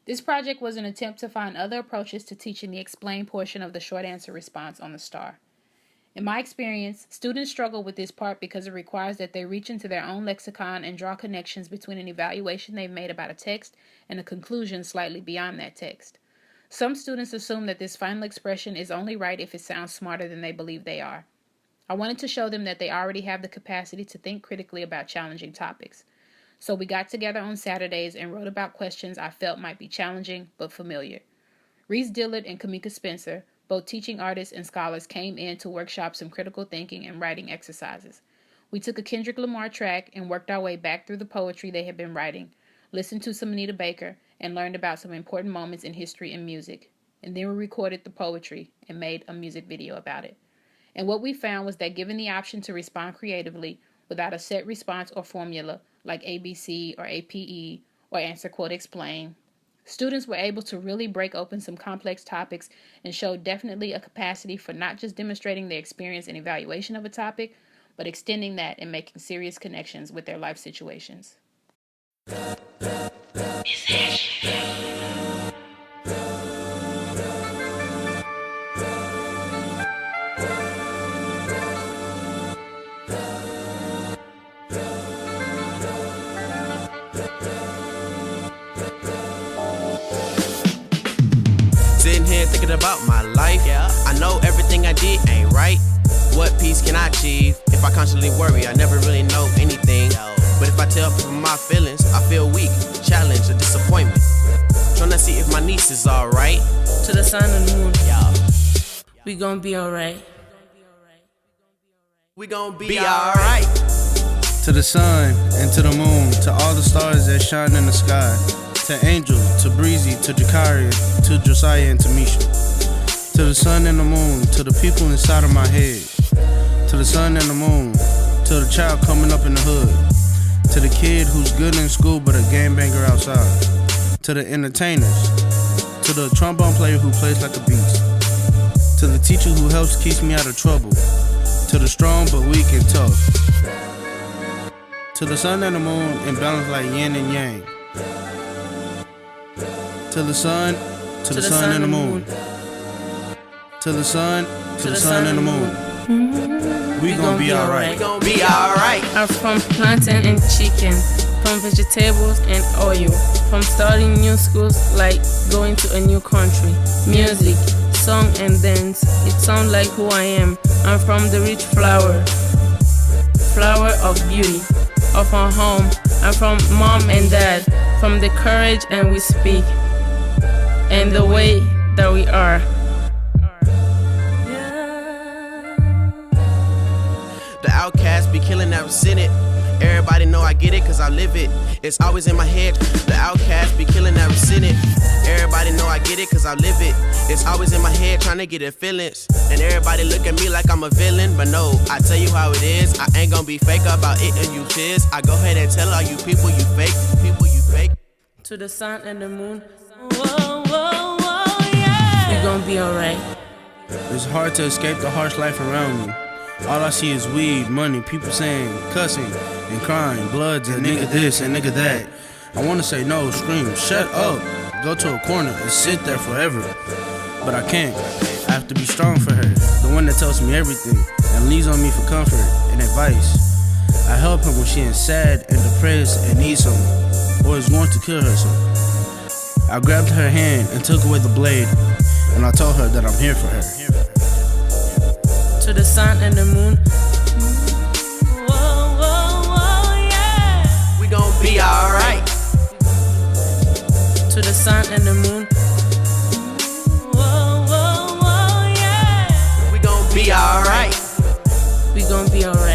This project was an attempt to find other approaches to teaching the explain portion of the short answer response on the STAAR. In my experience, students struggle with this part because it requires that they reach into their own lexicon and draw connections between an evaluation they've made about a text and a conclusion slightly beyond that text. Some students assume that this final expression is only right if it sounds smarter than they believe they are. I wanted to show them that they already have the capacity to think critically about challenging topics. So we got together on Saturdays and wrote about questions I felt might be challenging but familiar. Reese Dillard and Kamika Spencer, both teaching artists and scholars, came in to workshop some critical thinking and writing exercises. We took a Kendrick Lamar track and worked our way back through the poetry they had been writing, listened to some Anita Baker, and learned about some important moments in history and music. And then we recorded the poetry and made a music video about it. And what we found was that given the option to respond creatively without a set response or formula like ABC or APE or answer quote explain, students were able to really break open some complex topics and showed definitely a capacity for not just demonstrating their experience and evaluation of a topic, but extending that and making serious connections with their life situations. Sitting here thinking about my life. I know everything I did ain't right. What peace can I achieve? If I constantly worry, I never really know anything. But if I tell people my feelings, I feel weak, challenged, or disappointment. Trying to see if my niece is alright. To the sun and the moon, we gon' be alright. We gon' be alright. To the sun and to the moon, to all the stars that shine in the sky. To Angel, to Breezy, to Jakari, to Josiah and to Misha. To the sun and the moon, to the people inside of my head. To the sun and the moon, to the child coming up in the hood. To the kid who's good in school but a gangbanger outside. To the entertainers. To the trombone player who plays like a beast. To the teacher who helps keeps me out of trouble. To the strong but weak and tough. To the sun and the moon in balance like yin and yang. To the sun, to the sun and the moon. To the sun, to the sun and the moon. We gon' be alright. We gon' be alright. I'm from plantain and chicken, from vegetables and oil, from starting new schools like going to a new country. Music, song and dance, it sounds like who I am. I'm from the rich flower of beauty, of our home. I'm from mom and dad, from the courage and we speak, and the way that we are. The outcast be killing that Senate. Everybody know I get it cause I live it. It's always in my head. The outcast be killing that Senate. Everybody know I get it cause I live it. It's always in my head trying to get it feelings. And everybody look at me like I'm a villain. But no, I tell you how it is. I ain't gonna be fake about it and you kids. I go ahead and tell all you people you fake. People you fake. To the sun and the moon, whoa, whoa, whoa, yeah. We gon' be alright. It's hard to escape the harsh life around me. All I see is weed, money, people saying, cussing and crying, bloods and nigga this and nigga that. I wanna say no, scream, shut up, go to a corner and sit there forever. But I can't, I have to be strong for her, the one that tells me everything and leans on me for comfort and advice. I help her when she is sad and depressed and needs someone, or is going to kill herself. I grabbed her hand and took away the blade, and I told her that I'm here for her. To the sun and the moon, whoa, whoa, whoa, yeah. We gon' be alright. To the sun and the moon, whoa, whoa, whoa, yeah. We gon' be alright. We gon' be alright.